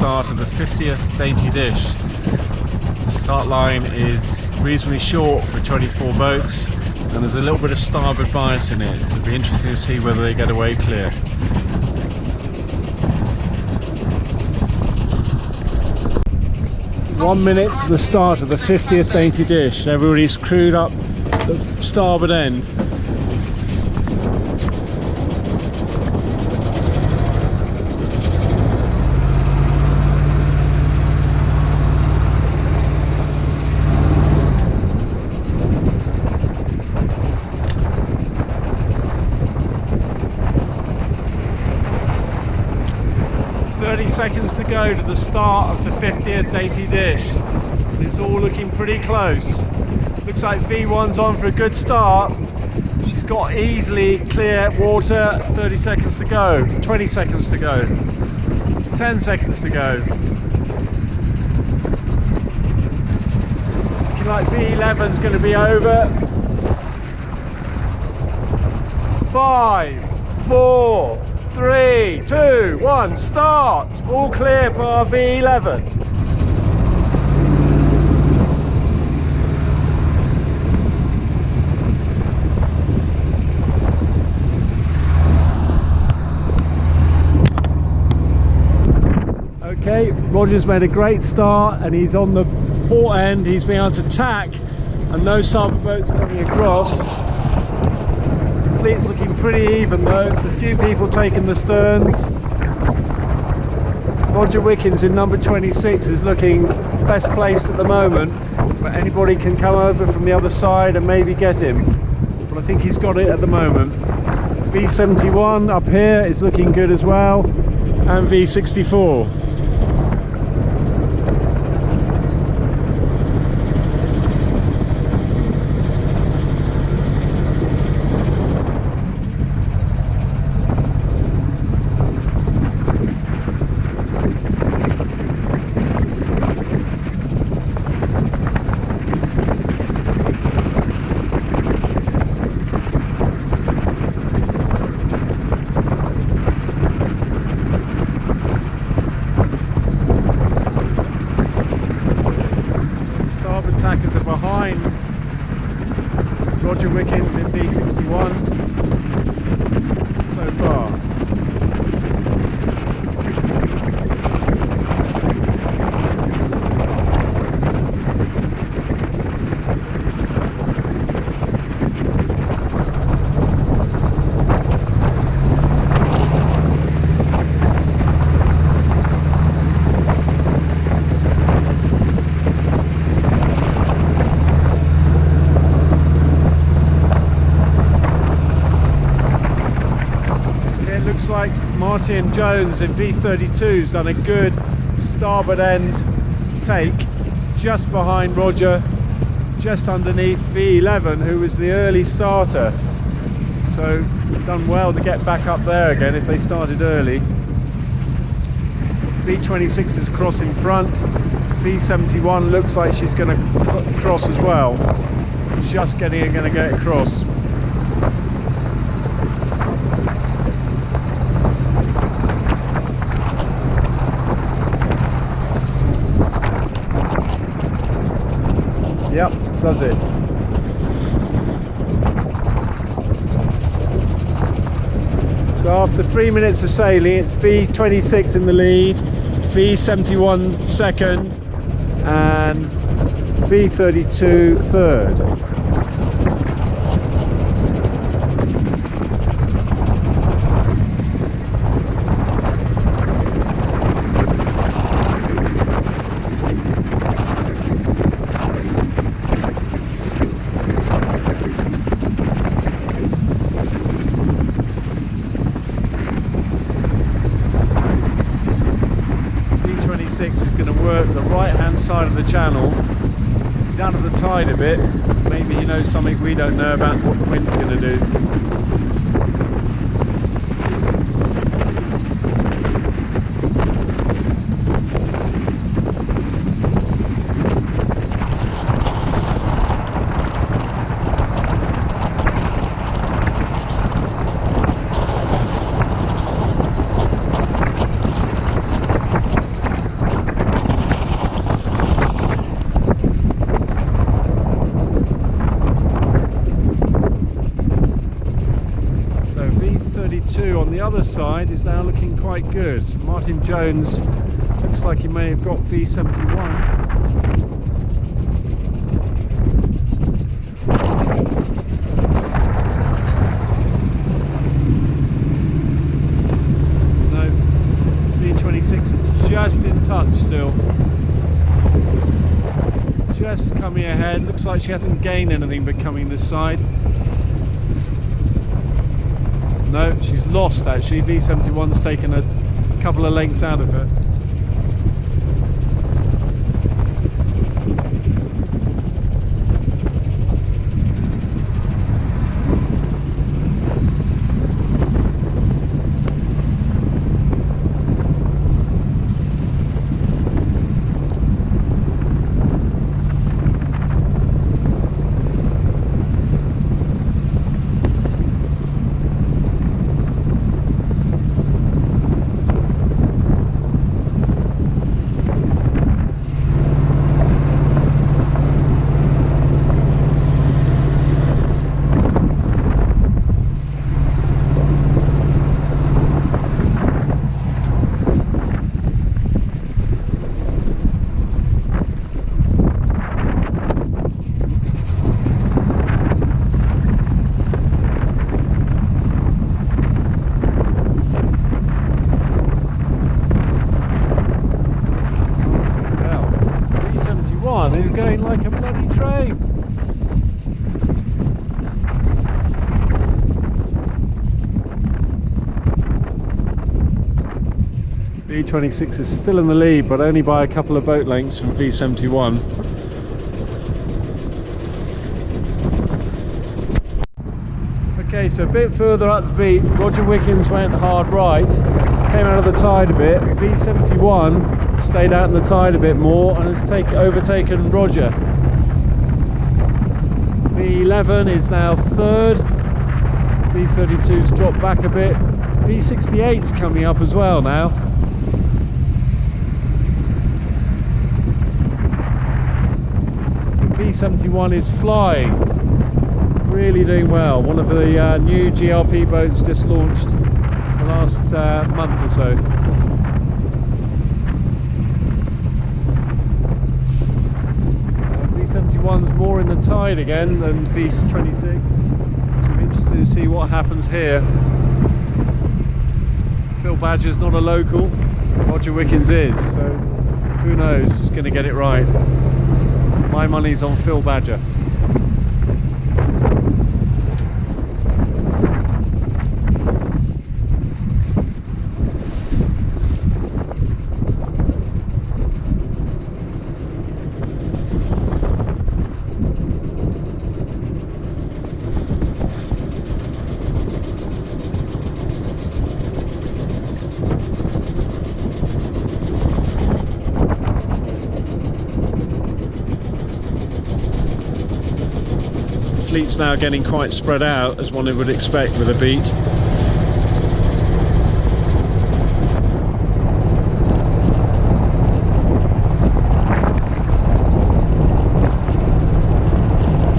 start of the 50th Dainty Dish. The start line is reasonably short for 24 boats, and there's a little bit of starboard bias in it, so it'll be interesting to see whether they get away clear. One minute to the start of the 50th Dainty Dish. Everybody's crewed up the starboard end. Seconds to go to the start of the 50th Dainty Dish. It's all looking pretty close. Looks like V1's on for a good start. She's got easily clear water. 30 seconds to go, 20 seconds to go, 10 seconds to go. Looking like V11's going to be over. 5, 4, 3, 2, 1, start! All clear bar V11. Okay, Roger's made a great start and he's on the port end. He's been able to tack and no starboard boats coming across. Fleet's looking pretty even though, there's a few people taking the sterns. Roger Wickens in number 26 is looking best placed at the moment, but anybody can come over from the other side and maybe get him. But I think he's got it at the moment. V71 up here is looking good as well, and V64. Attackers are behind Roger Wickens in V61 so far. Looks like Martin Jones in V32's done a good starboard end take. It's just behind Roger, just underneath V11, who was the early starter. So done well to get back up there again if they started early. V26 is cross in front. V71 looks like she's going to cross as well. Just going to get across. Yep, does it. So after 3 minutes of sailing, it's V26 in the lead, V71 second, and V32 third. Is going to work the right hand side of the channel. He's out of the tide a bit. Maybe he knows something we don't know about what the wind's going to do. V72 on the other side is now looking quite good. Martin Jones looks like he may have got V71. Just in touch still. Just coming ahead. Looks like she hasn't gained anything but coming this side. No, she's lost actually. V71's taken a couple of lengths out of her. He's going like a bloody train. V26 is still in the lead, but only by a couple of boat lengths from V71. Okay, so a bit further up the beat, Roger Wickens went hard right, came out of the tide a bit. V71 stayed out in the tide a bit more and has overtaken Roger. V11 is now third. V32's dropped back a bit. V68's coming up as well now. V71 is flying, really doing well. One of the new GRP boats just launched the last month or so. V71's more in the tide again than V26, so I'm interested to see what happens here. Phil Badger's not a local, Roger Wickens is, so who knows who's going to get it right. My money's on Phil Badger. Fleet's now getting quite spread out, as one would expect with a beat.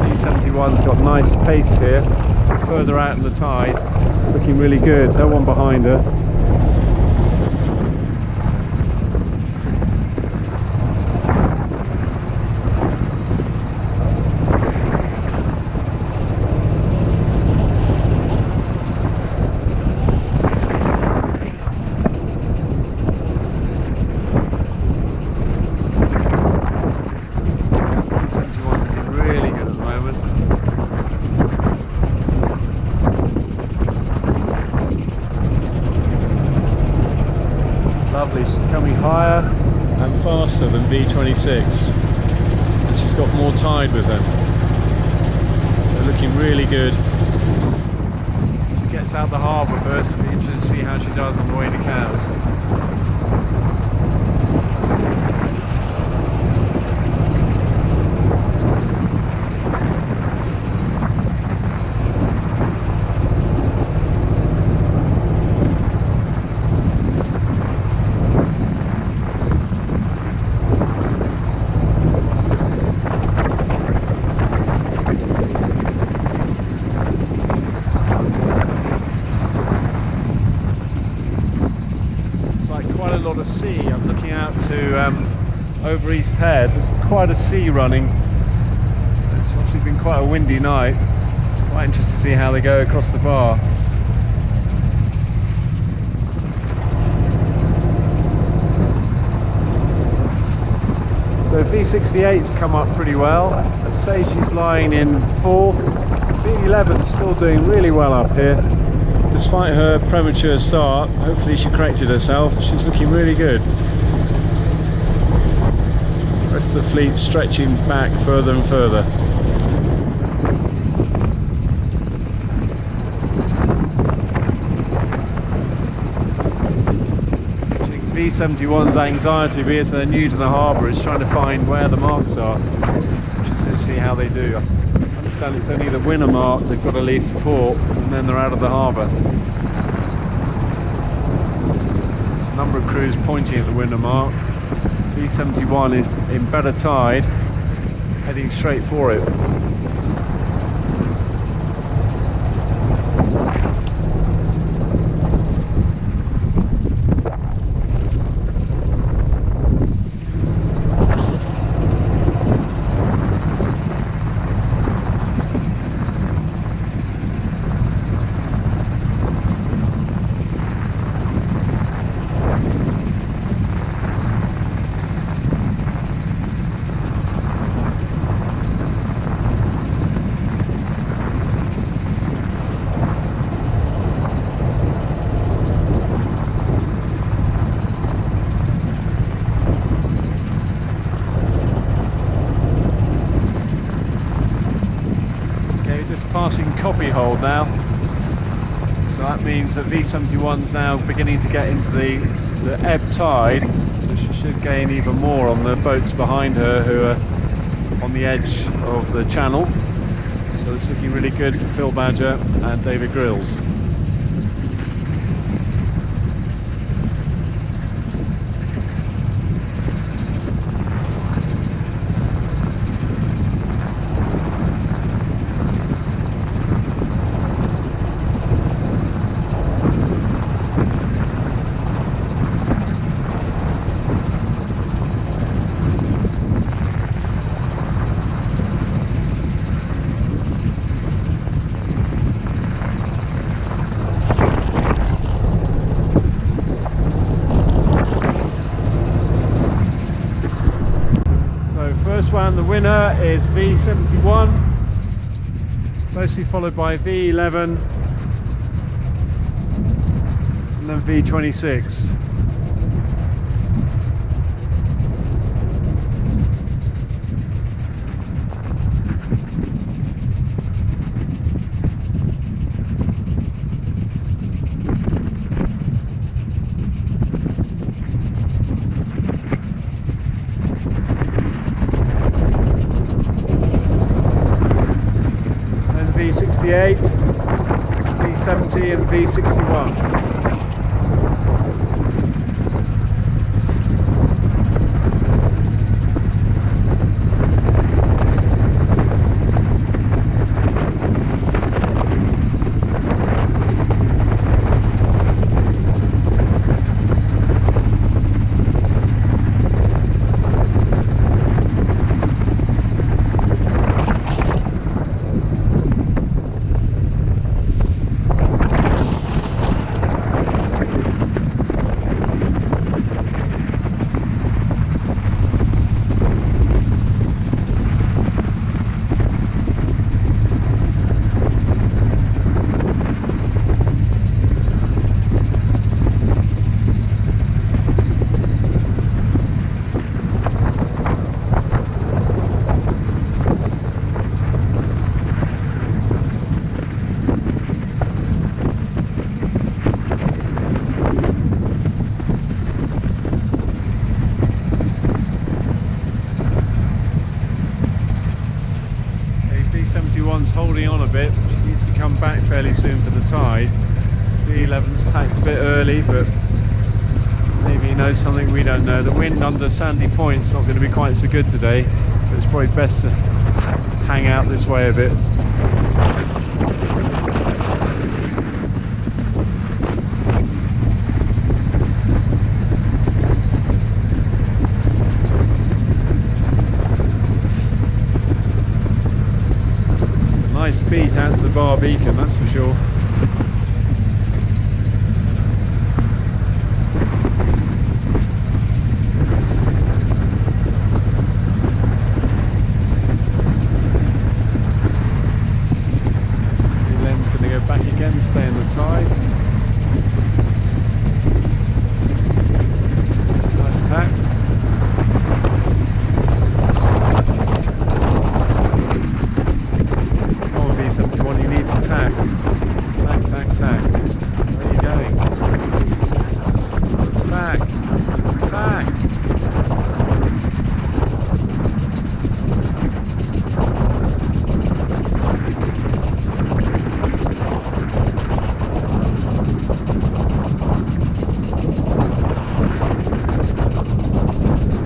V71's got nice pace here, further out in the tide, looking really good, no one behind her. Lovely, she's coming higher and faster than V26, and she's got more tide with her, so looking really good. She gets out the harbour first, it'll be interesting to see how she does on the way to Cowes. sea. I'm looking out to over East Head. There's quite a sea running. It's obviously been quite a windy night. It's quite interesting to see how they go across the bar. So V68's come up pretty well. I'd say she's lying in 4th. V11's still doing really well up here. Despite her premature start, hopefully she corrected herself. She's looking really good. The rest of the fleet stretching back further and further. V71's anxiety, because they're new to the harbour, is trying to find where the marks are. Just to see how they do. I understand it's only the winner mark they've got to leave to port, and then they're out of the harbour. There's a number of crews pointing at the winner mark. V71 is in better tide, heading straight for it. Passing Copyhold now, so that means that V71's now beginning to get into the ebb tide, so she should gain even more on the boats behind her who are on the edge of the channel. So it's looking really good for Phil Badger and David Grills. First one, the winner is V71, closely followed by V11 and then V26. V68, V70 and V61. V71's holding on a bit. She needs to come back fairly soon for the tide. V11's tacked a bit early, but maybe he knows something we don't know. The wind under Sandy Point's not going to be quite so good today, so it's probably best to hang out this way a bit. Nice beat out to the bar beacon, that's for sure. Len's going to go back again, stay in the tide. Nice tack. V71, you need to tack. Tack, tack, tack. Where are you going? Tack. Tack.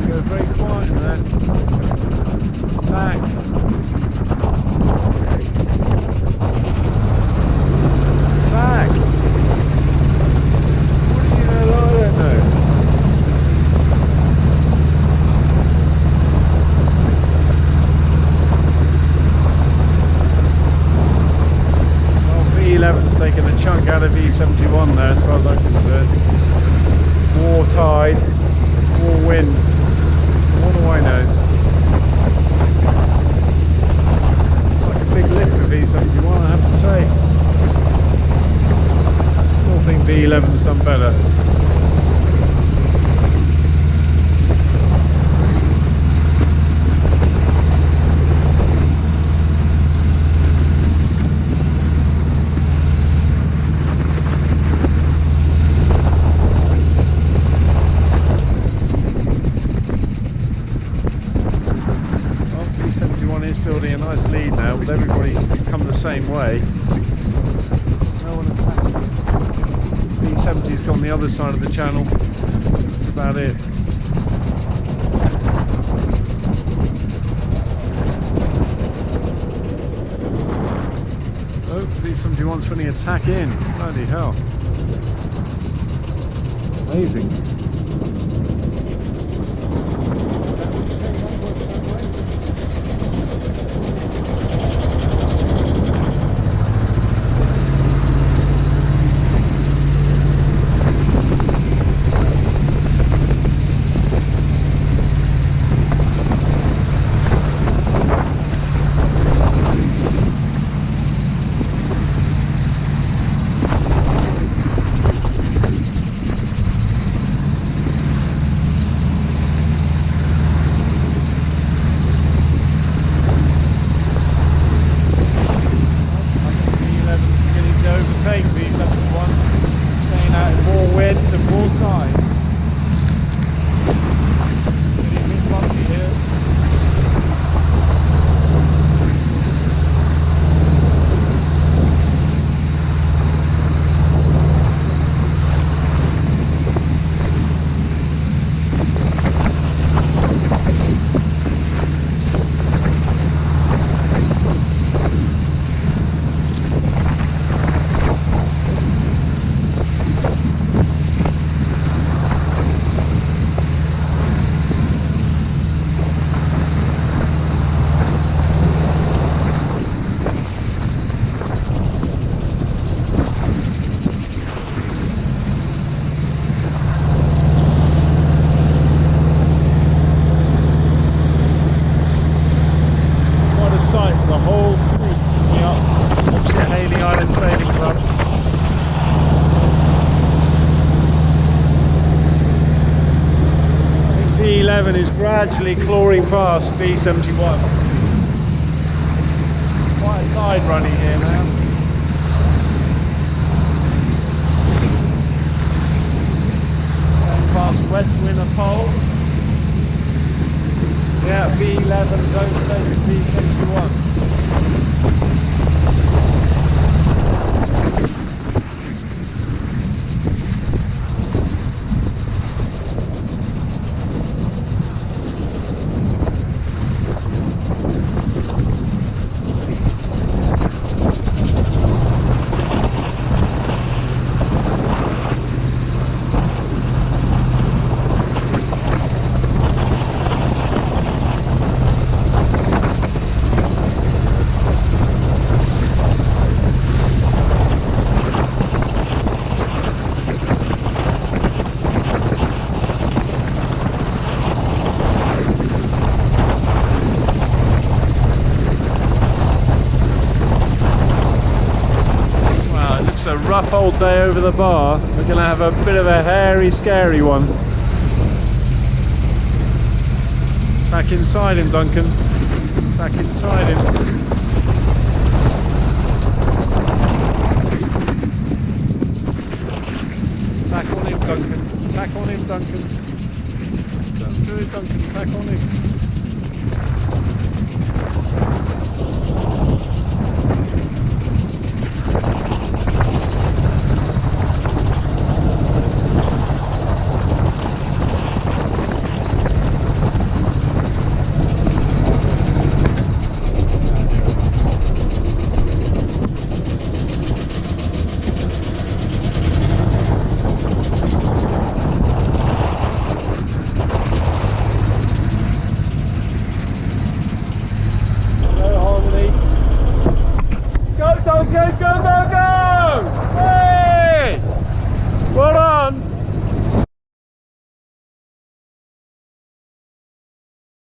Go very quiet in there. Tack. Taking a chunk out of V71 there, as far as I'm concerned. More tide, more wind. What do I know? It's like a big lift for V71, I have to say. Still think V11's done better. Is building a nice lead now, with everybody come the same way. No one attacking. V70's gone the other side of the channel. That's about it. Oh, V71's putting a tack in. Bloody hell. Amazing. The whole fleet coming up opposite Haley Island Sailing Club. I think V11 is gradually clawing past V71. Quite a tide running here now. Going past West Winner Pole. Yeah, V11's overtaken V71. rough old day over the bar. We're going to have a bit of a hairy, scary one. Tack inside him, Duncan. Tack inside him. Tack on him, Duncan. Tack on him, Duncan. Don't do it, Duncan. Tack on him. Go, Duncan! Go, go, go!